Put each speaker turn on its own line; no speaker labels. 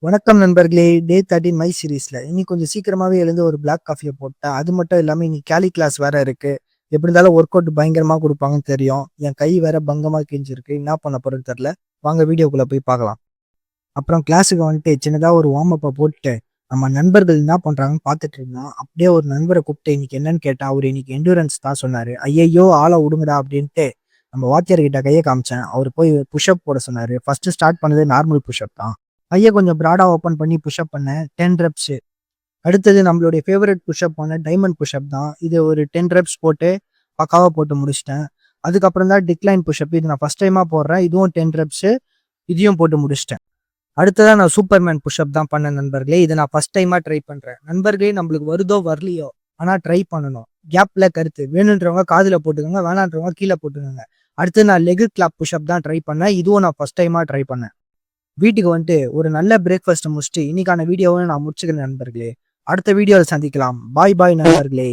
வணக்கம் நண்பர்களே. டே 13 மை சீரிஸ்ல இன்னைக்கு கொஞ்சம் சீக்கிரமாவே எழுந்து ஒரு பிளாக் காஃபிய போட்டேன். அது மட்டும் இல்லாம இன்னைக்கு கேலி கிளாஸ் வேற இருக்கு. எப்படி இருந்தாலும் ஒர்க் அவுட் பயங்கரமா குடுப்பாங்கன்னு தெரியும். என் கை வேற பங்கமா கிழிஞ்சிருக்கு. என்ன பண்ண போறேன்னு தெரியல. வாங்க வீடியோக்குள்ள போய் பார்க்கலாம். அப்புறம் கிளாஸுக்கு வந்துட்டு சின்னதா ஒரு வார்ம் அப்ப போட்டுட்டு, நம்ம நண்பர்கள் என்ன பண்றாங்கன்னு பார்த்துட்டு இருந்தோம். அப்படியே ஒரு நண்பர கூப்பிட்டு இன்னைக்கு என்னன்னு கேட்டா, அவரு இன்னைக்கு எண்டுரன்ஸ் தான் சொன்னாரு. ஐயையோ! ஆள விடுங்கடா அப்படின்ட்டு நம்ம வாத்தியார் கிட்ட கைய காமிச்சேன். அவரு போய் புஷ் அப் போட சொன்னாரு. ஃபர்ஸ்ட் ஸ்டார்ட் பண்ணது நார்மல் புஷ் அப் தான். கைய கொஞ்சம் பிராடா ஓப்பன் பண்ணி புஷ் அப் பண்ணேன். 10 ரெப்ஸ். அடுத்தது நம்மளுடைய ஃபேவரைட் புஷ் அப் ஆன டைமண்ட் புஷ் அப் தான். இது ஒரு 10 ரெப்ஸ் போட்டு பக்காவா போட்டு முடிச்சுட்டேன். அதுக்கப்புறம் தான் டிக்ளைன் புஷ் அப். இது நான் ஃபர்ஸ்ட் டைமா போடுறேன். இதுவும் 10 ரெப்ஸ். இதையும் போட்டு முடிச்சுட்டேன். அடுத்ததா நான் சூப்பர்மேன் புஷ் அப் தான் பண்ணேன் நண்பர்களே. இத நான் ஃபர்ஸ்ட் டைமா ட்ரை பண்றேன். நண்பர்களே நம்மளுக்கு வருதோ வரலையோ, ஆனா ட்ரை பண்ணணும். கேப்ல கருத்து. வேணுன்றவங்க காதுல போட்டுக்கோங்க. வேணான்றவங்க கீழ போட்டுக்கோங்க. அடுத்து நான் லெக் கிளாப் புஷ் அப் தான் ட்ரை பண்ணேன். இதுவும் நான் ஃபர்ஸ்ட் டைமா ட்ரை பண்ணேன். வீட்டுக்கு வந்துட்டு ஒரு நல்ல பிரேக்ஃபாஸ்ட் முடிச்சுட்டு இன்னைக்கான வீடியோவை நான் முடிச்சுக்கிறேன் நண்பர்களே. அடுத்த வீடியோவில் சந்திக்கலாம். பாய் பாய் நண்பர்களே.